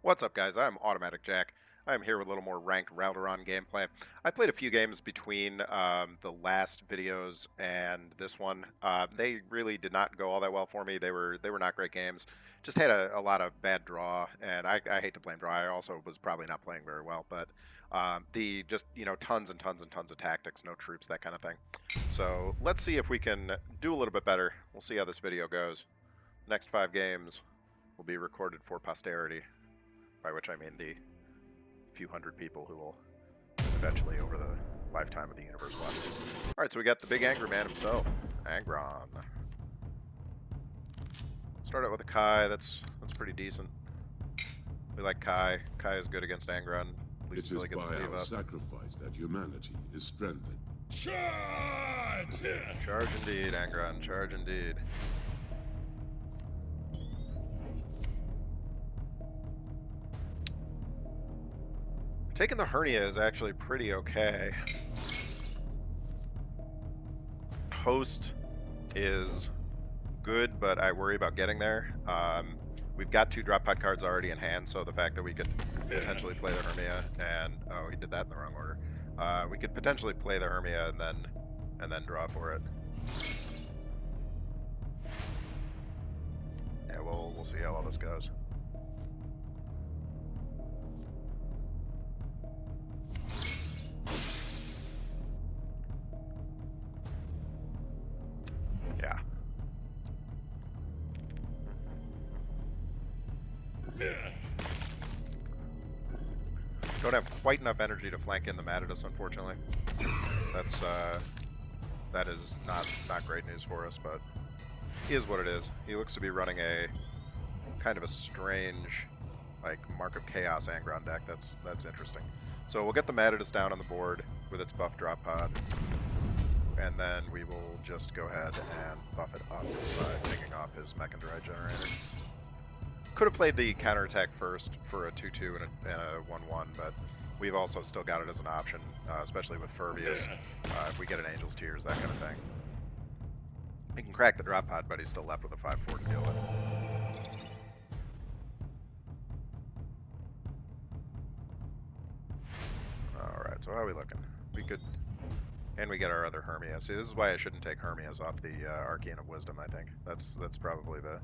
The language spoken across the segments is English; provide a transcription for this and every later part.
What's up, guys? I'm Automatic Jack. I'm here with a little more ranked Raldoron gameplay. I played a few games between the last videos and this one. They really did not go all that well for me. They were not great games. Just had a lot of bad draw, and I hate to blame draw. I also was probably not playing very well, but the just tons and tons and tons of tactics, no troops, that kind of thing. So let's see if we can do a little bit better. We'll see how this video goes. Next 5 games will be recorded for posterity. By which I mean the few hundred people who will eventually, over the lifetime of the universe, watch this. Alright, so we got the big angry man himself, Angron. Start out with a Kai, that's pretty decent. We like Kai. Kai is good against Angron, at least It until is he gets by cleave our up. sacrifice that humanity is strengthened. Charge! Charge indeed, Angron, charge indeed. Taking the hernia is actually pretty okay. Host is good, but I worry about getting there. We've got 2 drop pod cards already in hand, so the fact that we could potentially play the Hermia and oh, he did that in the wrong order. We could potentially play the Hermia and then draw for it. Yeah, we'll see how all this goes. Yeah. Don't have quite enough energy to flank in the Matadus, unfortunately. That is not great news for us, but is what it is. He looks to be running a kind of a strange, like, Mark of Chaos Angron deck. That's interesting. So we'll get the Matadus down on the board with its buff drop pod, and then we will just go ahead and buff it up by taking off his Mech and Drive Generator. Could have played the counterattack first for a 2-2 and a 1-1, but we've also still got it as an option, especially with Furbius. If we get an Angel's Tears, that kind of thing. He can crack the drop pod, but he's still left with a 5-4 to deal with. Alright, so how are we looking? We could... And we get our other Hermia. See, this is why I shouldn't take Hermias off the Arcane of Wisdom, I think. That's probably the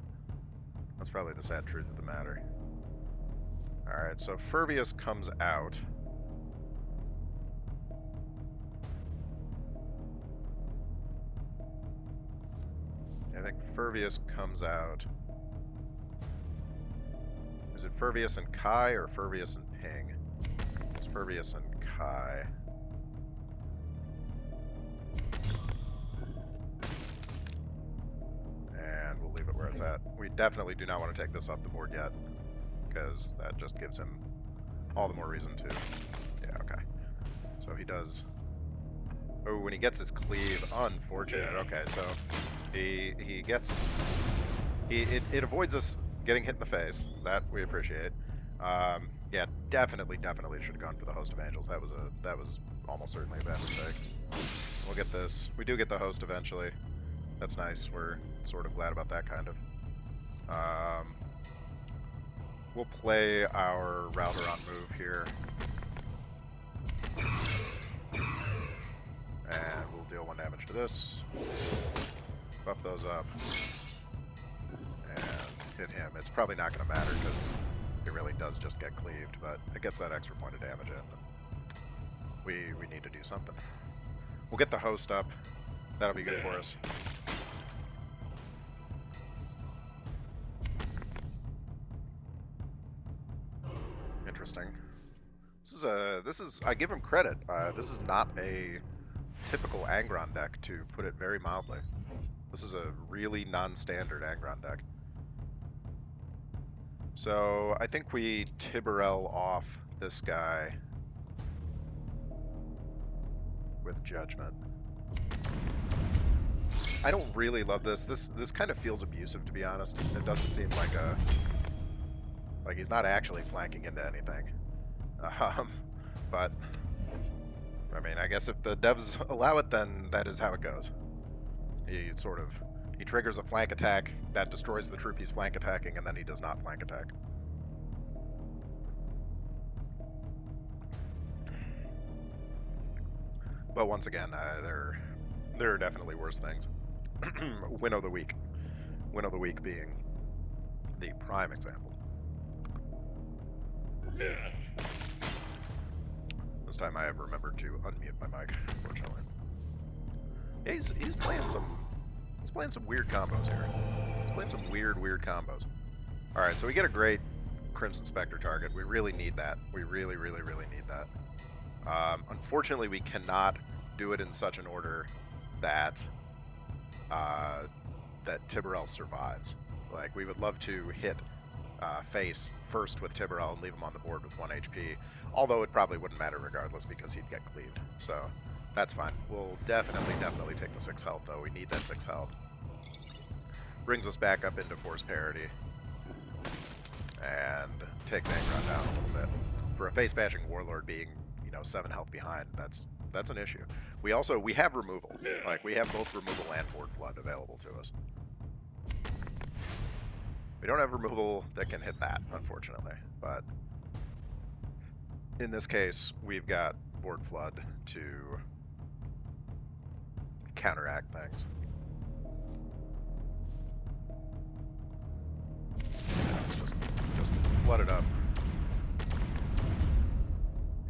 sad truth of the matter. Alright, so Furbius comes out. I think Furbius comes out. Is it Furbius and Kai or Furbius and Ping? It's Furbius and Kai. And we'll leave it where it's at. We definitely do not want to take this off the board yet, because that just gives him all the more reason to. Yeah, okay. So he does. Oh, when he gets his cleave, unfortunate. Okay, so he gets. It avoids us getting hit in the face. That we appreciate. Yeah, definitely should have gone for the Host of Angels. That was almost certainly a bad mistake. We'll get this. We do get the Host eventually. That's nice. We're sort of glad about that, kind of. We'll play our Raldoron move here. And we'll deal 1 damage to this. Buff those up. And hit him. It's probably not going to matter because he really does just get cleaved, but it gets that extra point of damage in. We need to do something. We'll get the Host up. That'll be good for us. Interesting. This is I give him credit. This is not a typical Angron deck, to put it very mildly. This is a really non-standard Angron deck. So I think we Tiberel off this guy with Judgment. I don't really love this. This kind of feels abusive, to be honest. It doesn't seem like a... Like, he's not actually flanking into anything. But, I mean, I guess if the devs allow it, then that is how it goes. He triggers a flank attack that destroys the troop he's flank attacking, and then he does not flank attack. But once again, there are definitely worse things. Win of the week. Win of the week being the prime example. This time I have remembered to unmute my mic, fortunately. Yeah, he's playing some weird combos here. He's playing some weird combos. Alright, so we get a great Crimson Spectre target. We really need that. We really need that. Unfortunately, we cannot do it in such an order that that Tiburel survives. Like, we would love to hit face first with Tiburel and leave him on the board with 1 HP, although it probably wouldn't matter regardless because he'd get cleaved. So that's fine. We'll definitely take the 6 health, though. We need that 6 health. Brings us back up into force parity and takes Angron down a little bit. For a face bashing warlord being, 7 health behind, that's an issue. We have removal. Like, we have both removal and board flood available to us. We don't have removal that can hit that, unfortunately, but in this case, we've got board flood to counteract things. Just flood it up.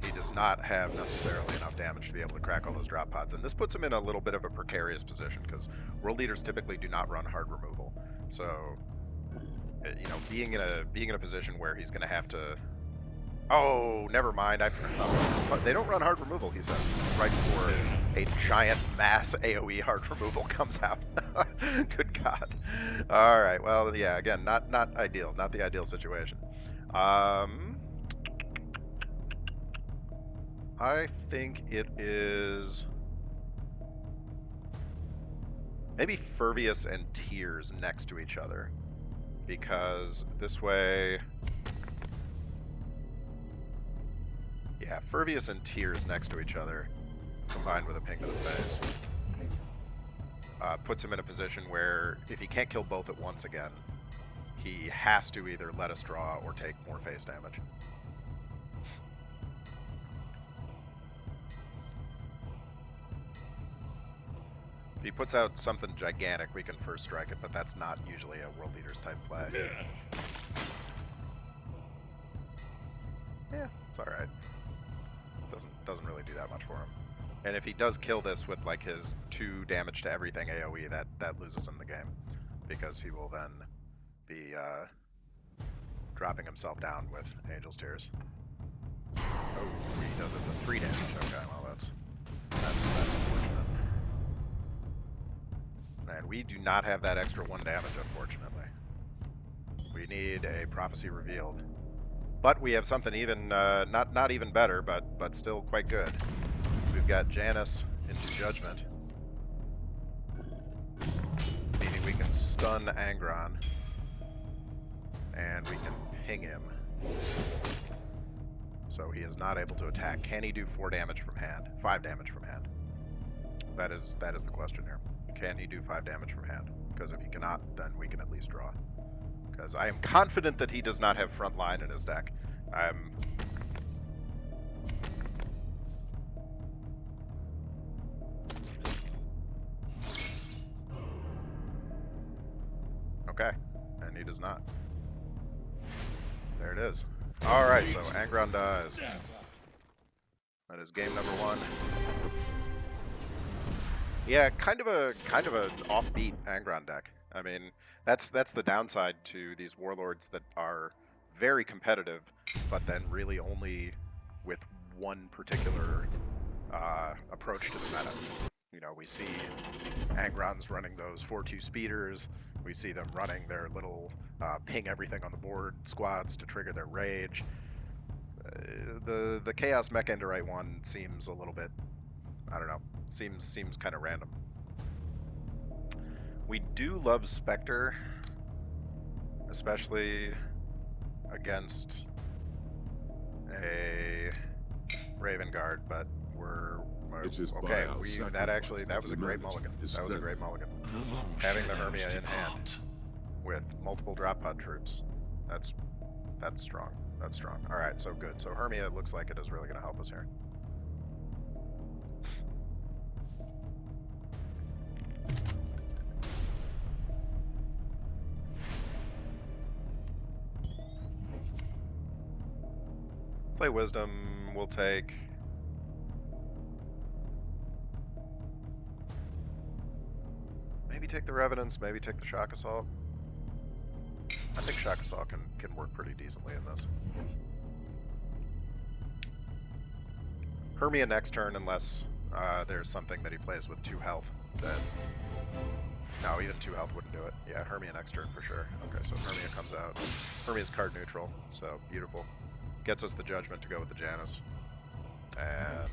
He does not have necessarily enough damage to be able to crack all those drop pods, and this puts him in a little bit of a precarious position because world leaders typically do not run hard removal. So, being in a position where he's going to have to. Oh, never mind. They don't run hard removal, he says, right before a giant mass AoE hard removal comes out. Good God. All right. Well, yeah. Again, not ideal. Not the ideal situation. I think it is maybe Furvius and Tears next to each other, because this way, yeah, Furvius and Tears next to each other, combined with a ping to the face, puts him in a position where if he can't kill both at once again, he has to either let us draw or take more face damage. If he puts out something gigantic, we can first strike it, but that's not usually a World Leaders type play. Yeah, it's alright. Doesn't really do that much for him. And if he does kill this with like his 2 damage to everything AoE, that loses him the game. Because he will then be dropping himself down with Angel's Tears. Oh, he does it with 3 damage. Okay, well that's unfortunate. And we do not have that extra 1 damage, unfortunately. We need a Prophecy Revealed. But we have something even, not even better, but still quite good. We've got Janus into Judgment. Meaning we can stun Angron. And we can ping him. So he is not able to attack. Can he do 4 damage from hand? 5 damage from hand? That is the question here. Can he do 5 damage from hand? Because if he cannot, then we can at least draw. Because I am confident that he does not have front line in his deck. Okay, and he does not. There it is. Alright, so Angron dies. That is game number 1. Yeah, kind of an offbeat Angron deck. I mean, that's the downside to these warlords that are very competitive, but then really only with one particular approach to the meta. We see Angrons running those 4-2 speeders. We see them running their little ping everything on the board squads to trigger their rage. The Chaos Mech Enderite one seems a little bit, I don't know, seems kind of random. We do love Spectre, especially against a Raven Guard, but we're okay. That was a great mulligan. That was a great mulligan. Having the Hermia in hand with multiple drop pod troops, that's strong. That's strong. All right, so good. So Hermia looks like it is really going to help us here. Play Wisdom. We'll take... Maybe take the Revenants, maybe take the Shock Assault. I think Shock Assault can work pretty decently in this. Hermia next turn, unless there's something that he plays with 2 health. Then no, even 2 health wouldn't do it. Yeah, Hermia next turn for sure. Okay, so Hermia comes out. Hermia's card neutral, so beautiful. Gets us the Judgment to go with the Janus, and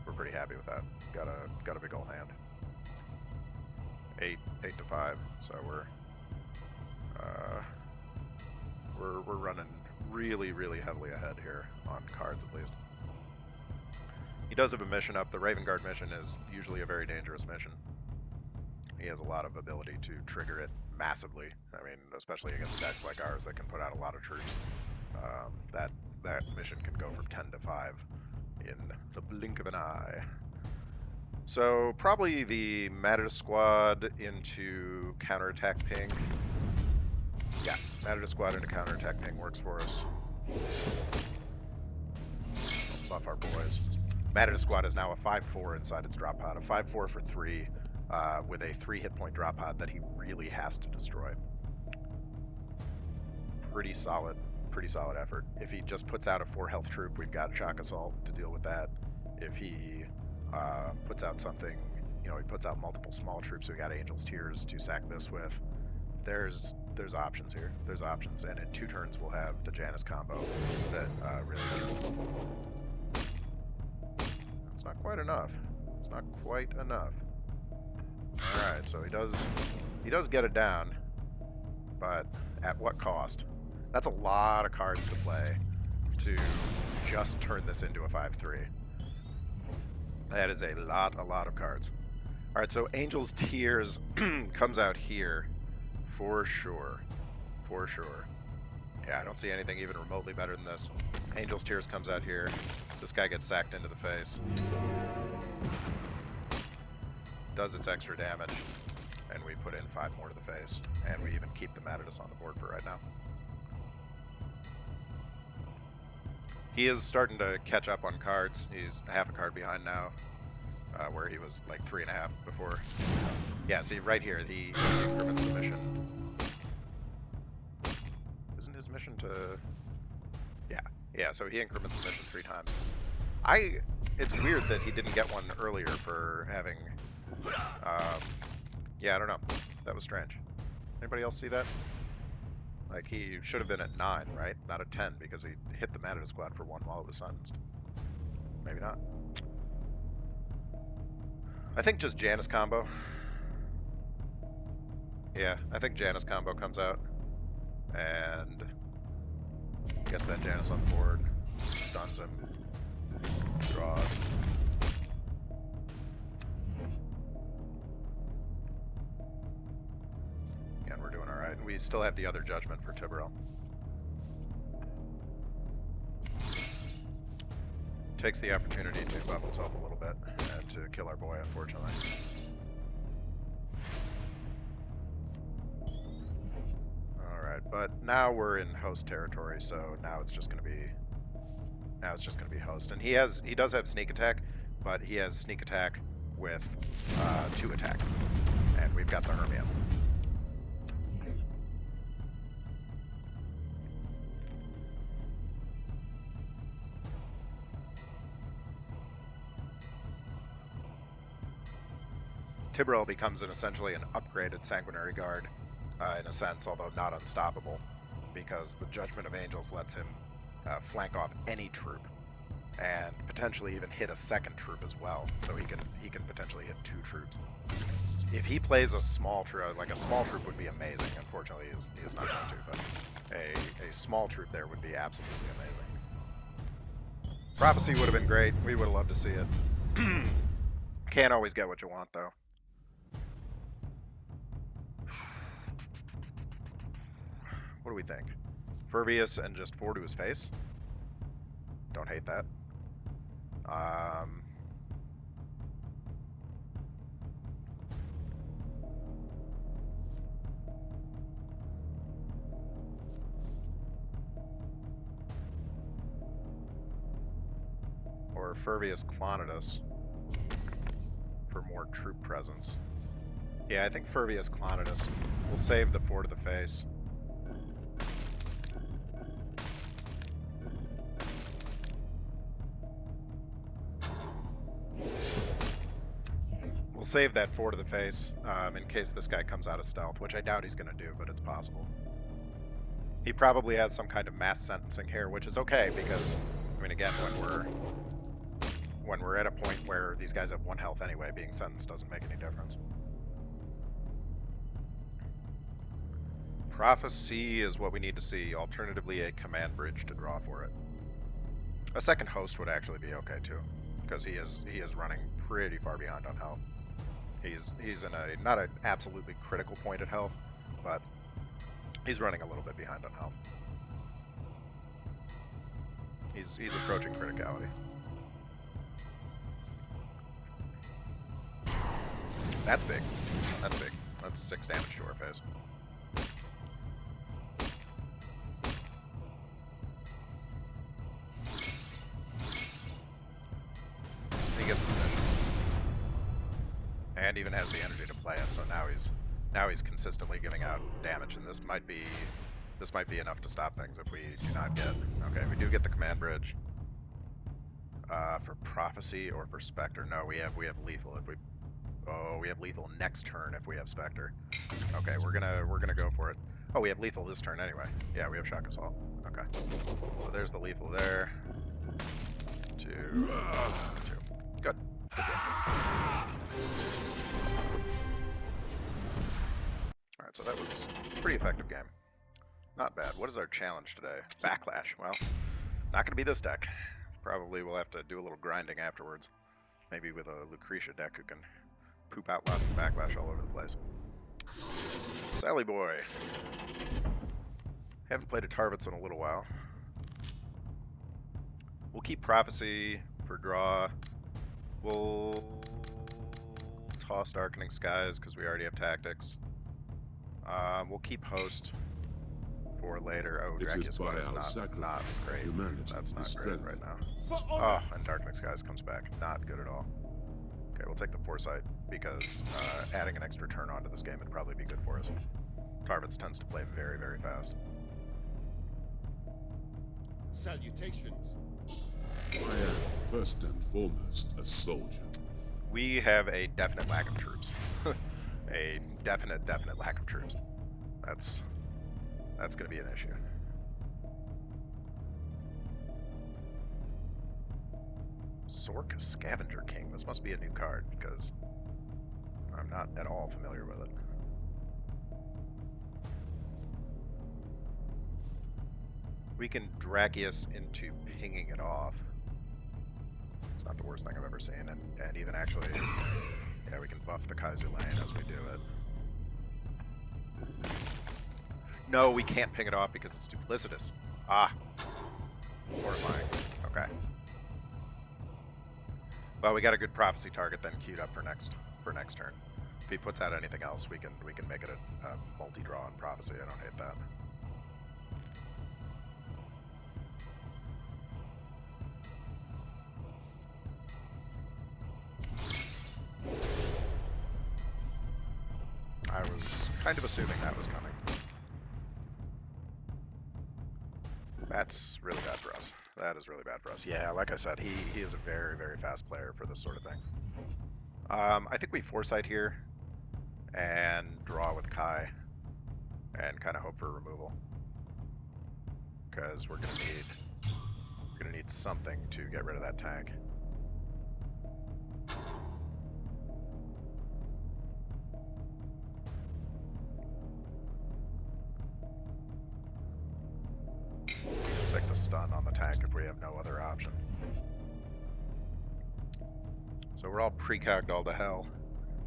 we're pretty happy with that. Got a big ol' hand. 8 to 5. So we're running really heavily ahead here on cards at least. He does have a mission up. The Raven Guard mission is usually a very dangerous mission. He has a lot of ability to trigger it massively. I mean, especially against decks like ours that can put out a lot of troops. That mission can go from 10 to 5 in the blink of an eye. So probably the Matador squad into counterattack ping. Yeah, Matador squad into counterattack ping works for us. We'll buff our boys. Matador squad is now a 5/4 inside its drop pod. A 5/4 for 3 with a 3 hit point drop pod that he really has to destroy. Pretty solid effort. If he just puts out a 4 health troop, we've got Shock Assault to deal with that. If he puts out something, he puts out multiple small troops, so we got Angel's Tears to sack this with. There's options here. There's options, and in 2 turns we'll have the Janus combo that really. That's not quite enough. It's not quite enough. All right, so he does get it down, but at what cost? That's a lot of cards to play to just turn this into a 5/3. That is a lot of cards. All right, so Angel's Tears comes out here for sure. Yeah, I don't see anything even remotely better than this. Angel's Tears comes out here. This guy gets sacked into the face. Does its extra damage, and we put in 5 more to the face, and we even keep the Matadus on the board for right now. He is starting to catch up on cards. He's half a card behind now, where he was like 3.5 before. Yeah, see right here, he increments the mission. Isn't his mission to... Yeah, so he increments the mission 3 times. It's weird that he didn't get one earlier for having... yeah, I don't know. That was strange. Anybody else see that? Like, he should have been at 9, right? Not at 10, because he hit the Matador squad for 1 while it was silenced. Maybe not. I think just Janus combo. Yeah, I think Janus combo comes out and gets that Janus on the board, stuns him, draws. And we're doing alright. We still have the other judgment for Tiberel. Takes the opportunity to buff himself a little bit and to kill our boy, unfortunately. Alright, but now we're in host territory, so now it's just gonna be host. And he does have sneak attack, but he has sneak attack with 2 attack. And we've got the Hermia. Tiberel becomes essentially an upgraded Sanguinary Guard, in a sense, although not unstoppable, because the Judgment of Angels lets him flank off any troop, and potentially even hit a 2nd troop as well. So he can potentially hit 2 troops. If he plays a small troop, like a small troop would be amazing. Unfortunately, he is not going to, but a small troop there would be absolutely amazing. Prophecy would have been great. We would have loved to see it. Can't always get what you want, though. What do we think? Furvius and just 4 to his face? Don't hate that. or Furvius Clonitus for more troop presence. Yeah, I think Furvius Clonitus will save the 4 to the face. We'll save that 4 to the face in case this guy comes out of stealth, which I doubt he's going to do, but it's possible. He probably has some kind of mass sentencing here, which is okay because, I mean, again, when we're at a point where these guys have 1 health anyway, being sentenced doesn't make any difference. Prophecy is what we need to see. Alternatively, a command bridge to draw for it. A second host would actually be okay too, because he is running pretty far behind on health. He's in a not an absolutely critical point at health, but he's running a little bit behind on health. He's approaching criticality. That's big. That's big. That's 6 damage to our face. He gets position. And even has the energy to play it, so now he's consistently giving out damage, and this might be enough to stop things if we do not get. Okay, we do get the command bridge. For prophecy or for Spectre? No, we have lethal if we. Oh, we have lethal next turn if we have Spectre. Okay, we're gonna go for it. Oh, we have lethal this turn anyway. Yeah, we have shock assault. Okay, so there's the lethal there. 2, 2. Good. Good job. Alright, so that was a pretty effective game. Not bad. What is our challenge today? Backlash. Well, not going to be this deck. Probably we'll have to do a little grinding afterwards. Maybe with a Lucretia deck who can poop out lots of backlash all over the place. Sally Boy. Haven't played a Tarvitz in a little while. We'll keep Prophecy for draw. We'll toss Darkening Skies because we already have Tactics. We'll keep Host for later. Oh, Dracu's Squad is not great. That's not great right now. Oh, and Darkening Skies comes back. Not good at all. Okay, we'll take the Foresight because adding an extra turn onto this game would probably be good for us. Tarvitz tends to play very, very fast. Salutations. I am, first and foremost, a soldier. We have a definite lack of troops. A definite lack of troops. That's going to be an issue. Sork Scavenger King. This must be a new card because I'm not at all familiar with it. We can Dracius into pinging it off. It's not the worst thing I've ever seen, and even actually, yeah, we can buff the Kaiser Lane as we do it. No, we can't ping it off because it's duplicitous. Ah. Horrifying. Okay. Well, we got a good prophecy target then queued up for next turn. If he puts out anything else, we can make it a multi-draw on prophecy. I don't hate that. I was kind of assuming that was coming. That's really bad for us. That is really bad for us. Yeah, like I said, he is a very, very fast player for this sort of thing. I think we Foresight here and draw with Kai and kind of hope for removal. Because we're gonna need something to get rid of that tank. Take the stun on the tank if we have no other option. So we're all precogged all to hell,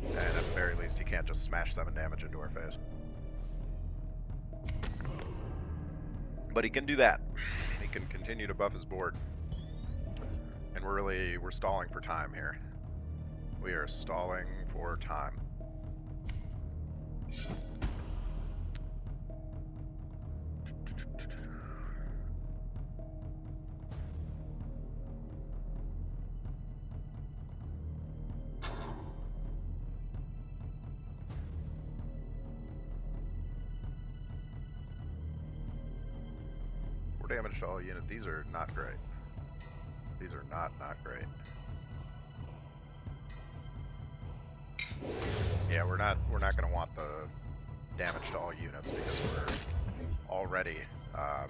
and at the very least he can't just smash 7 damage into our face. But he can do that. He can continue to buff his board. And we're stalling for time here. We are stalling for time. damage to all units. These are not great. These are not great. Yeah, we're not going to want the damage to all units because we're already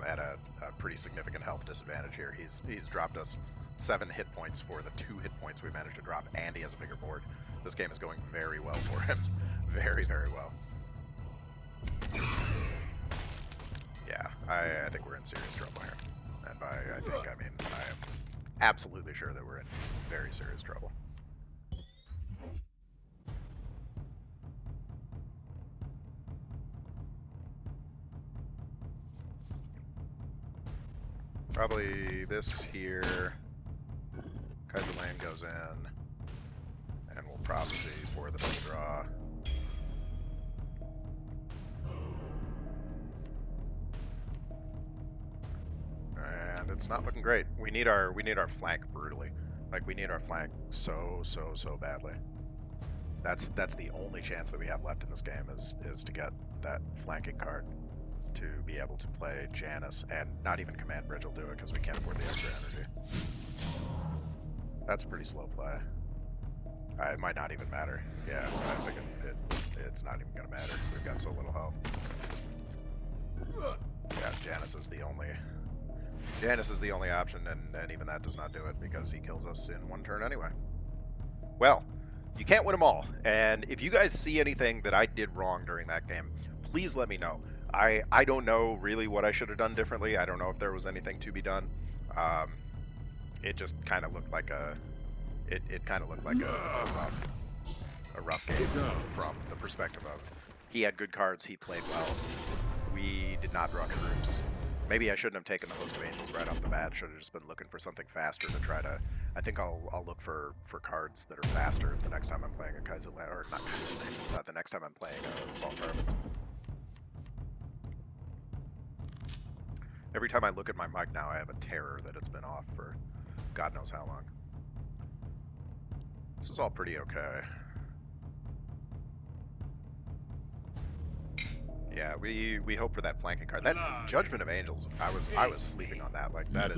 at a pretty significant health disadvantage here. He's dropped us 7 hit points for the 2 hit points we managed to drop, and he has a bigger board. This game is going very well for him. Very, very well. Yeah, I think we're in serious trouble here. And by I think, I mean I am absolutely sure that we're in very serious trouble. Probably this here. Kaiser Lane goes in, and we'll prophecy for the big draw. And it's not looking great. We need our flank brutally. Like, we need our flank so badly. That's the only chance that we have left in this game is to get that flanking card to be able to play Janus, and not even Command Bridge will do it because we can't afford the extra energy. That's a pretty slow play. It might not even matter. Yeah, I think it's not even going to matter. We've got so little health. Yeah, Janus is the only option, and even that does not do it because he kills us in 1 turn anyway. Well, you can't win them all, and if you guys see anything that I did wrong during that game, please let me know. I don't know really what I should have done differently. I don't know if there was anything to be done. It just kind of looked like a rough game from the perspective of he had good cards, he played well. We did not draw troops. Maybe I shouldn't have taken the Host of Angels right off the bat. Should have just been looking for something faster to try to. I think I'll look for cards that are faster the next time I'm playing a Kaiser Lane, or not Kaiser Lane, the next time I'm playing Assault Harvest. Every time I look at my mic now, I have a terror that it's been off for God knows how long. This is all pretty okay. Yeah, we hope for that flanking card. That Judgment of Angels, I was sleeping on that. Like, that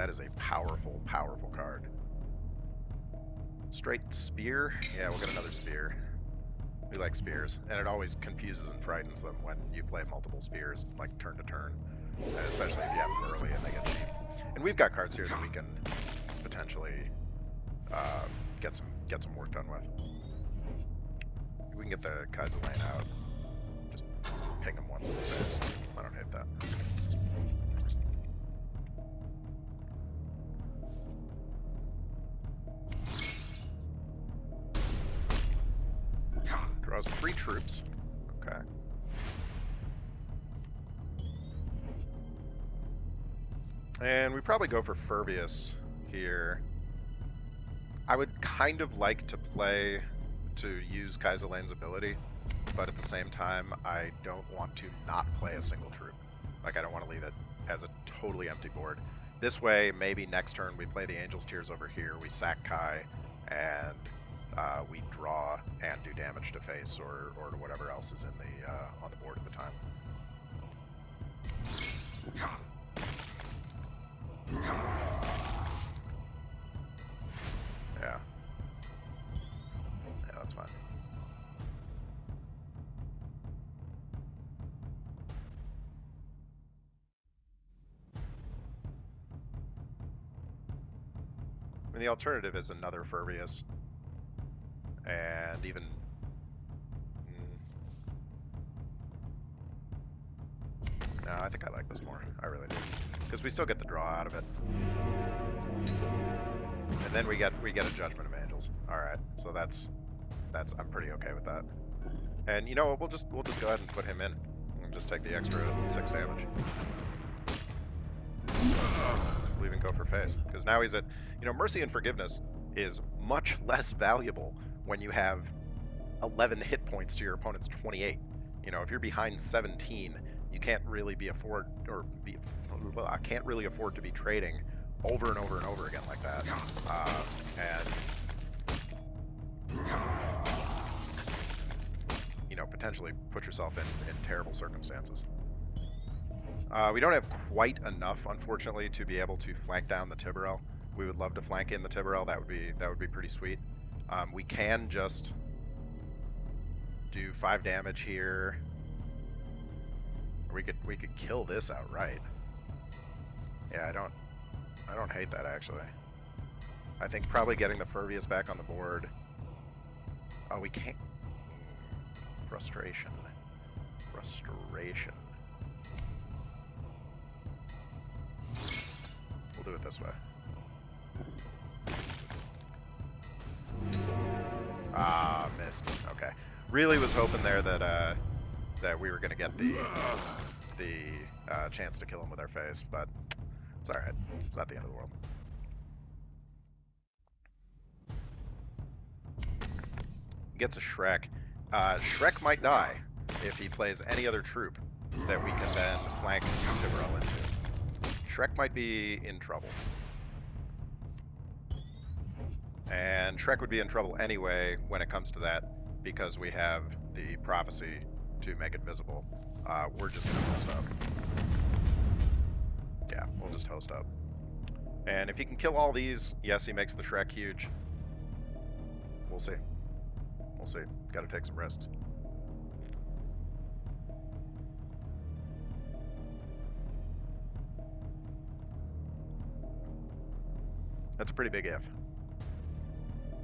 is a powerful card. Straight spear? Yeah, we'll get another spear. We like spears, and it always confuses and frightens them when you play multiple spears, like turn to turn. Especially if you have them early and they get cheap. And we've got cards here that we can potentially get some work done with. We can get the Kaiser Lane out. Just ping him once in the face. I don't hate that. Draws 3 troops. Okay. And we probably go for Furbius here. I would kind of like to use Kaiser Lane's ability, but at the same time, I don't want to not play a single troop. Like, I don't want to leave it as a totally empty board. This way, maybe next turn we play the Angel's Tears over here, we sack Kai, and we draw and do damage to face or to whatever else is in the on the board at the time. Yeah. Yeah, that's fine. I mean, the alternative is another Furbius. And even... No, I think I like this more. I really do. Because we still get the draw out of it. And then we get a Judgment of Angels. Alright, so that's I'm pretty okay with that. And you know what, we'll just go ahead and put him in. And just take the extra 6 damage. We'll even go for face. Because now he's at, you know, Mercy and Forgiveness is much less valuable when you have 11 hit points to your opponent's 28. You know, if you're behind 17, you can't really I can't really afford to be trading over and over and over again like that. And you know, potentially put yourself in terrible circumstances. We don't have quite enough, unfortunately, to be able to flank down the Tiberel. We would love to flank in the Tiberel. That would be pretty sweet. We can just do 5 damage here. Or we could kill this outright. Yeah, I don't hate that actually. I think probably getting the Furvius back on the board. Oh, we can't. Frustration. Frustration. We'll do it this way. Ah, missed. Okay. Really was hoping there that that we were gonna get the chance to kill him with our face, but it's all right. It's not the end of the world. He gets a Shrek. Shrek might die if he plays any other troop that we can then flank Tiberel into. Shrek might be in trouble. And Shrek would be in trouble anyway when it comes to that, because we have the prophecy to make it visible. We're just going to host up. Yeah, we'll just host up. And if he can kill all these, yes, he makes the Shrek huge. We'll see. We'll see. Gotta take some risks. That's a pretty big if.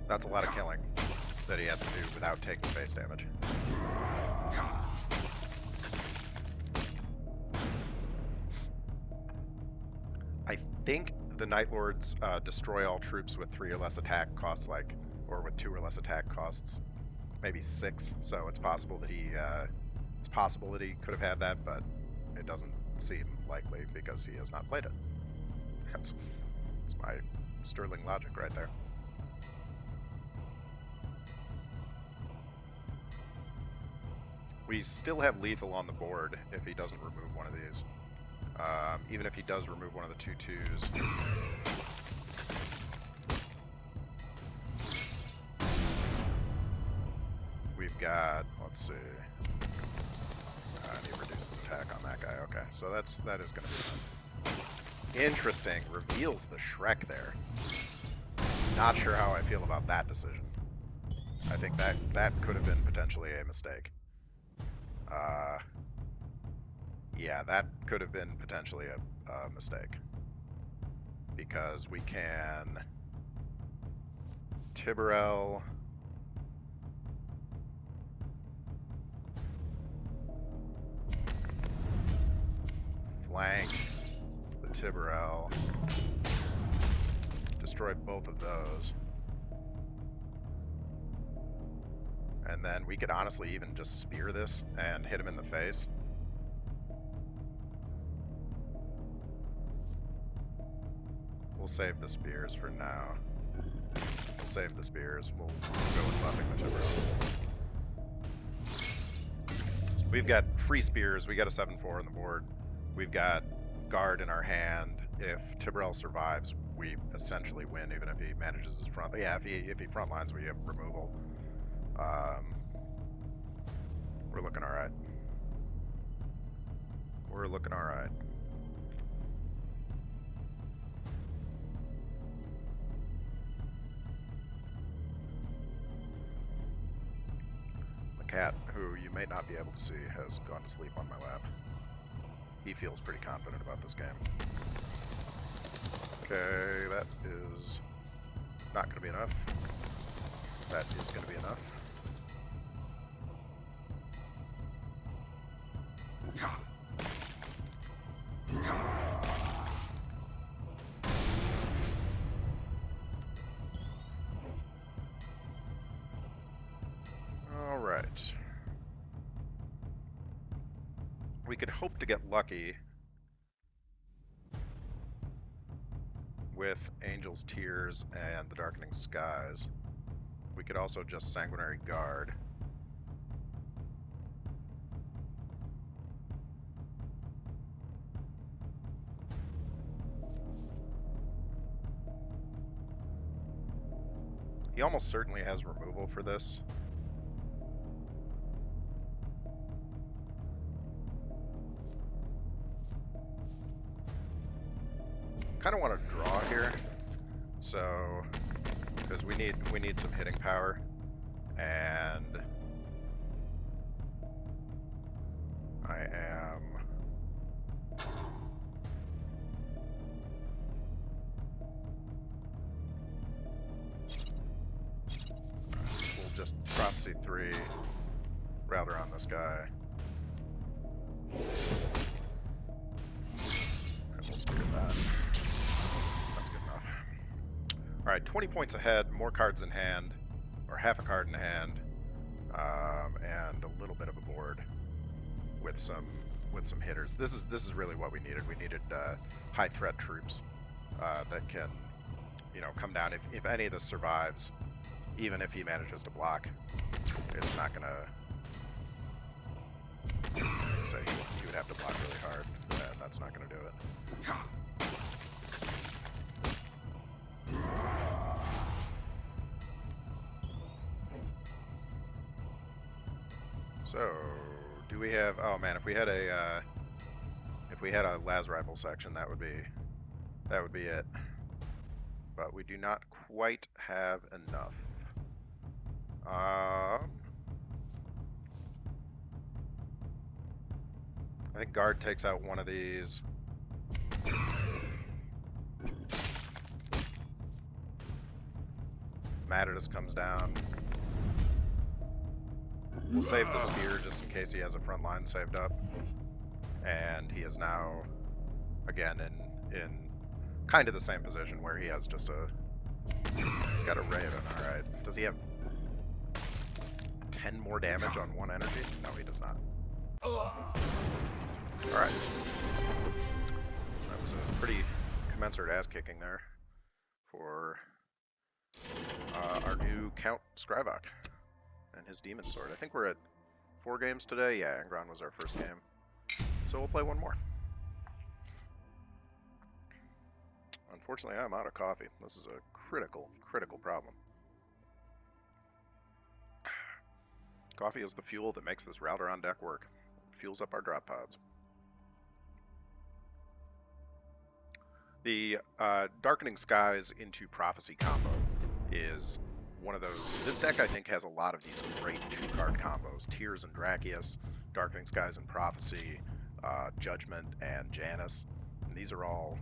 That's a lot of killing that he has to do without taking face damage. I think the Night Lords destroy all troops with 3 or less attack costs, or with 2 or less attack costs, maybe 6. So it's possible that he could have had that, but it doesn't seem likely because he has not played it. That's my sterling logic right there. We still have lethal on the board if he doesn't remove one of these. Even if he does remove one of the 2/2s. We've got, let's see. He reduces attack on that guy. Okay, so that is going to be fun. Interesting. Reveals the Shrek there. Not sure how I feel about that decision. I think that could have been potentially a mistake. Yeah, that could have been potentially a mistake. Because we can Tiberel. Flank the Tiberel. Destroy both of those. And then we could honestly even just spear this and hit him in the face. We'll save the spears for now. We'll save the spears. We'll go with buffing the Tiberel. We've got free spears. We got a 7/4 on the board. We've got guard in our hand. If Tiberel survives, we essentially win, even if he manages his front. Yeah, if he front lines, we have removal. We're looking all right. We're looking all right. The cat, who you may not be able to see, has gone to sleep on my lap. He feels pretty confident about this game. Okay, that is not going to be enough. That is going to be enough. All right. We could hope to get lucky with Angel's Tears and the Darkening Skies. We could also just Sanguinary Guard. He almost certainly has removal for this. Kind of want to draw here, so because we need some hitting power, and I am. We'll just Prophecy 3, Raldoron this guy. And we'll stick at that. That's good enough. Alright, 20 points ahead, more cards in hand, or half a card in hand, and a little bit of a board with some hitters. This is really what we needed. We needed high threat troops that can, you know, come down. If any of this survives, even if he manages to block, it's not gonna. Say he would have to block really hard, and that's not gonna do it. So, do we have? Oh man, if we had a Las rifle section, that would be it. But we do not quite have enough. I think guard takes out one of these. Matadus comes down. We'll save the spear just in case he has a front line saved up. And he is now, again, in kind of the same position where he has just a... He's got a Raven, alright. Does he have 10 more damage on one energy? No, he does not. Alright. That was a pretty commensurate ass-kicking there for our new Count Scrivok and his Demon Sword. I think we're at 4 games today. Yeah, Angron was our first game. So we'll play one more. Unfortunately, I'm out of coffee. This is a critical problem. Coffee is the fuel that makes this Raldoron deck work. It fuels up our drop pods. The Darkening Skies into Prophecy combo is one of those. This deck, I think, has a lot of these great 2-card combos. Tears and Drakius, Darkening Skies and Prophecy, Judgment and Janus. And these are all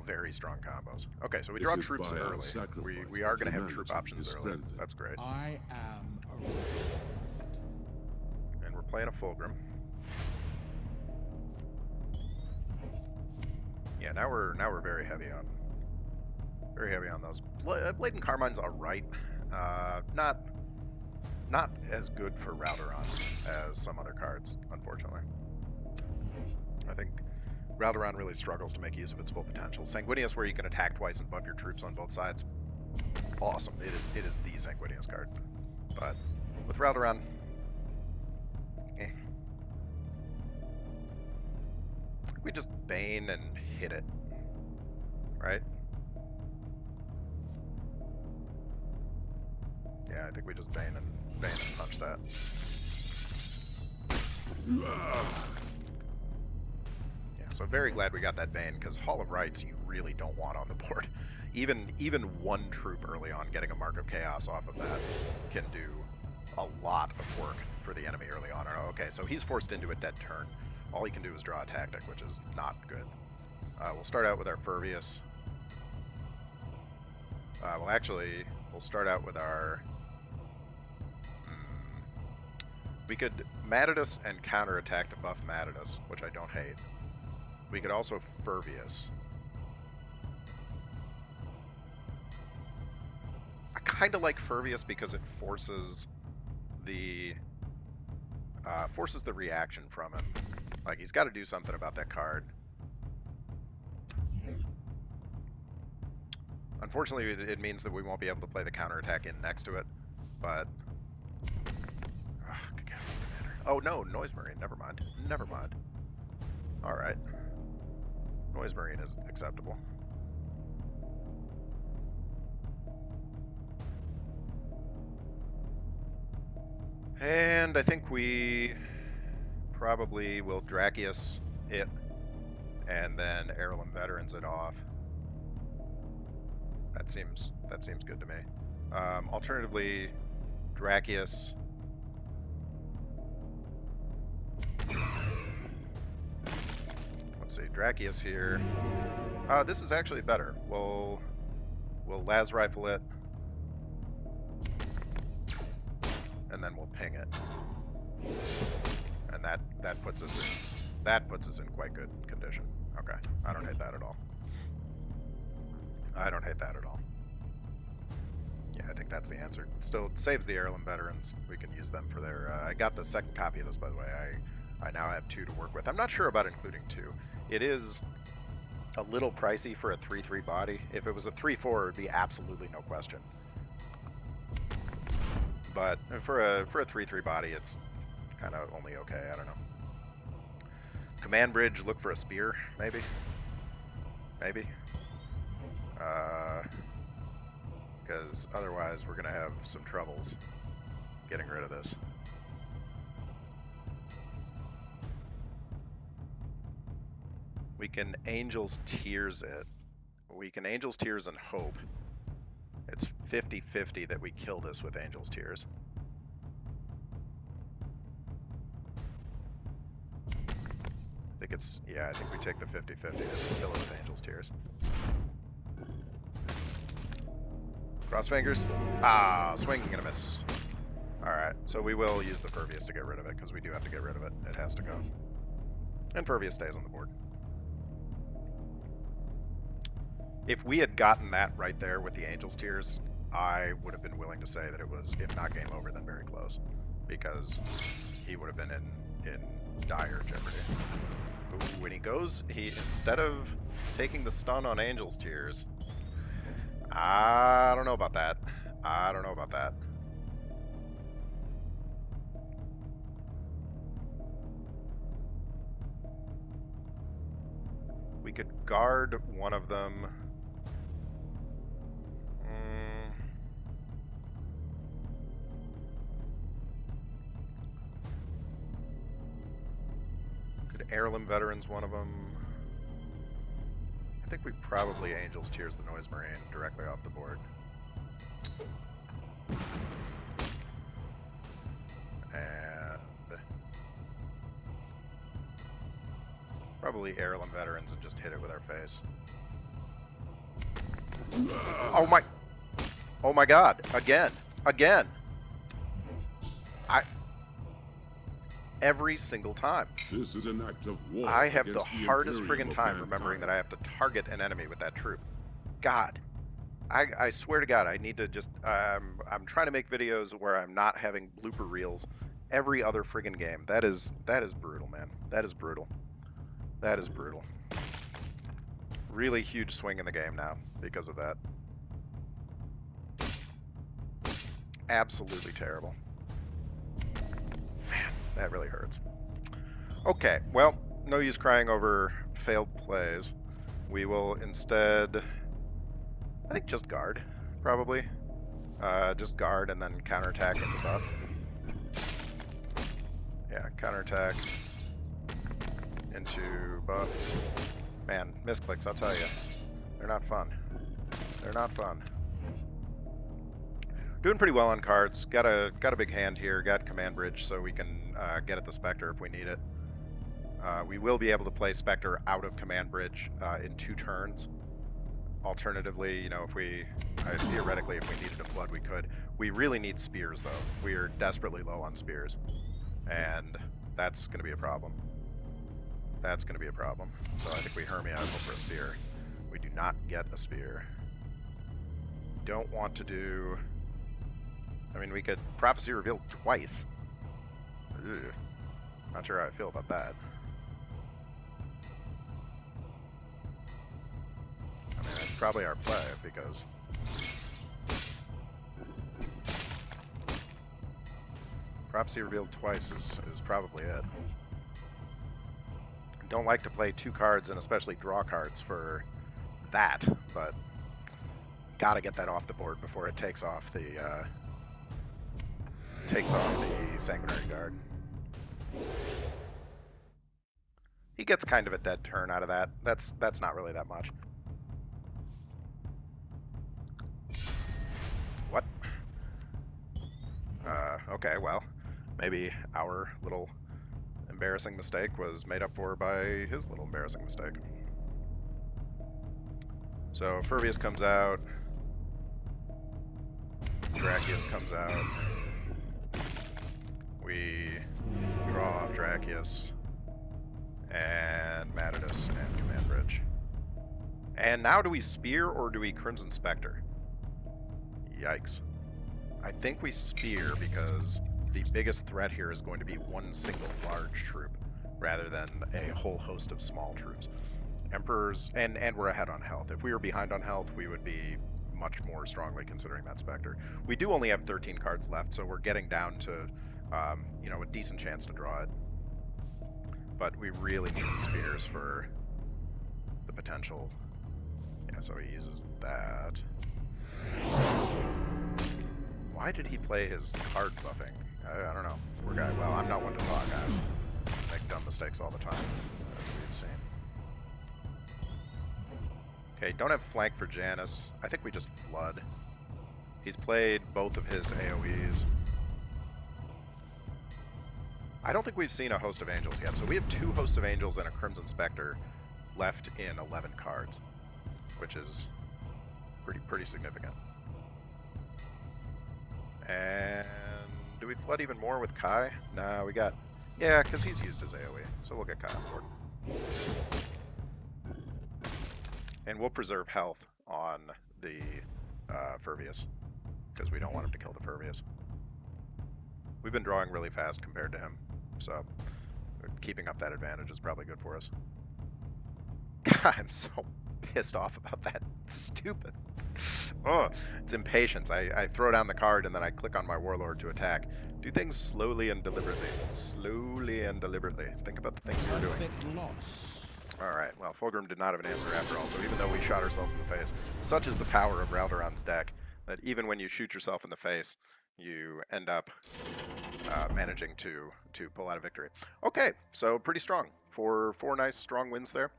very strong combos. Okay, so we draw troops early. We are going to have troop options early. That's great. I am and we're playing a Fulgrim. Yeah, now we're very heavy on those. Blade and Carmine's alright. Not as good for Raldoron as some other cards, unfortunately. I think Raldoron really struggles to make use of its full potential. Sanguinius, where you can attack twice and buff your troops on both sides, awesome. It is the Sanguinius card. But with Raldoron, eh. We just Bane and hit it, right? Yeah, I think we just Bane and punch that. Yeah, so very glad we got that Bane, because Hall of Rights you really don't want on the board. Even one troop early on, getting a Mark of Chaos off of that can do a lot of work for the enemy early on. Okay, so he's forced into a dead turn. All he can do is draw a tactic, which is not good. We'll start out with our Furvius. We'll start out with our... We could Matadus and counterattack to buff Matadus, which I don't hate. We could also Furvius. I kind of like Furvius because it forces the reaction from him. Like, he's got to do something about that card. Unfortunately, it means that we won't be able to play the counterattack in next to it, but... Oh no, Noise Marine, never mind. Never mind. Alright. Noise Marine is acceptable. And I think we probably will Drakius it and then Heirloom Veterans it off. That seems good to me. Alternatively, Dracius. Let's see, Dracius here. This is actually better. We'll las rifle it, and then we'll ping it, and that puts us in quite good condition. Okay, I don't hate that at all. I don't hate that at all. Yeah, I think that's the answer. Still saves the Heirloom Veterans. We can use them for their... I got the second copy of this, by the way. I now have 2 to work with. I'm not sure about including 2. It is a little pricey for a 3-3 body. If it was a 3-4, it would be absolutely no question. But for a 3-3 body, it's kind of only okay. I don't know. Command bridge, look for a spear, maybe? Maybe? Because otherwise we're going to have some troubles getting rid of this. We can Angel's Tears it. We can Angel's Tears and hope. It's 50-50 that we kill this with Angel's Tears. I think we take the 50-50 to kill it with Angel's Tears. Cross fingers. Ah, swing and a miss. Alright, so we will use the Furvius to get rid of it, because we do have to get rid of it. It has to go. And Furvius stays on the board. If we had gotten that right there with the Angel's Tears, I would have been willing to say that it was, if not game over, then very close. Because he would have been in dire jeopardy. Ooh, when he goes, instead of taking the stun on Angel's Tears, I don't know about that. I don't know about that. We could guard one of them. Could Heirloom Veterans one of them? I think we probably Angel's Tears the Noise Marine directly off the board. And probably Heirloom Veterans and just hit it with our face. Oh my god, again. Every single time. This is an act of war. I have the against hardest Imperium friggin' of time remembering mankind. that I have to target an enemy with that troop. God. I swear to God, I need to just... I'm trying to make videos where I'm not having blooper reels every other friggin' game. That is brutal, man. That is brutal. That is brutal. Really huge swing in the game now because of that. Absolutely terrible. Man, that really hurts. Okay, well, no use crying over failed plays. We will instead, I think, just guard, probably. Just guard and then counterattack into buff. Yeah, counterattack into buff. Man, misclicks, I'll tell you. They're not fun. They're not fun. Doing pretty well on cards. Got a big hand here. Got command bridge, so we can get at the Spectre if we need it. We will be able to play Spectre out of command bridge in 2 turns. Alternatively, you know, theoretically, if we needed a flood, we could. We really need spears, though. We are desperately low on spears, and that's going to be a problem. That's going to be a problem. So I think we Hermia and hope for a spear. We do not get a spear. Don't want to do... I mean, we could Prophecy Revealed twice. Ugh. Not sure how I feel about that. I mean, that's probably our play, because... Prophecy Revealed twice is probably it. Don't like to play 2 cards and especially draw cards for that, but gotta get that off the board before it takes off the Sanguinary Guard. He gets kind of a dead turn out of that. That's not really that much. What? Okay, well, maybe our little embarrassing mistake was made up for by his little embarrassing mistake. So Furvius comes out. Dracius comes out. We draw off Dracius and Matidus and Command Bridge. And now do we Spear or do we Crimson Spectre? Yikes. I think we Spear because the biggest threat here is going to be one single large troop rather than a whole host of small troops. Emperors, and we're ahead on health. If we were behind on health, we would be much more strongly considering that Spectre. We do only have 13 cards left, so we're getting down to, you know, a decent chance to draw it. But we really need Spears for the potential. Yeah, so he uses that. Why did he play his card buffing? I don't know. Poor guy. Well, I'm not one to talk. I make dumb mistakes all the time, as we've seen. Okay, don't have flank for Janus. I think we just flood. He's played both of his AoEs. I don't think we've seen a Host of Angels yet, so we have 2 Hosts of Angels and a Crimson Spectre left in 11 cards, which is pretty significant. And do we flood even more with Kai? Nah, we got... Yeah, because he's used his AoE, so we'll get Kai on board. And we'll preserve health on the Furvius, because we don't want him to kill the Furvius. We've been drawing really fast compared to him, so keeping up that advantage is probably good for us. God, I'm so pissed off about that. It's stupid. Oh, it's impatience. I throw down the card and then I click on my Warlord to attack. Do things slowly and deliberately. Slowly and deliberately. Think about the things you're doing. Perfect loss. Alright, well, Fulgrim did not have an answer after all, so even though we shot ourselves in the face, such is the power of Raldoron's deck, that even when you shoot yourself in the face, you end up managing to pull out a victory. Okay, so pretty strong. Four nice, strong wins there.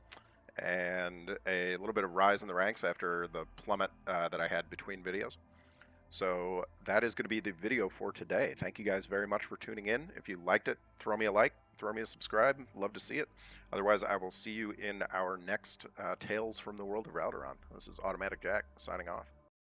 And a little bit of rise in the ranks after the plummet that I had between videos. So that is going to be the video for today. Thank you guys very much for tuning in. If you liked it, throw me a like, throw me a subscribe. Love to see it. Otherwise, I will see you in our next Tales from the World of Raldoron. This is Automatic Jack signing off.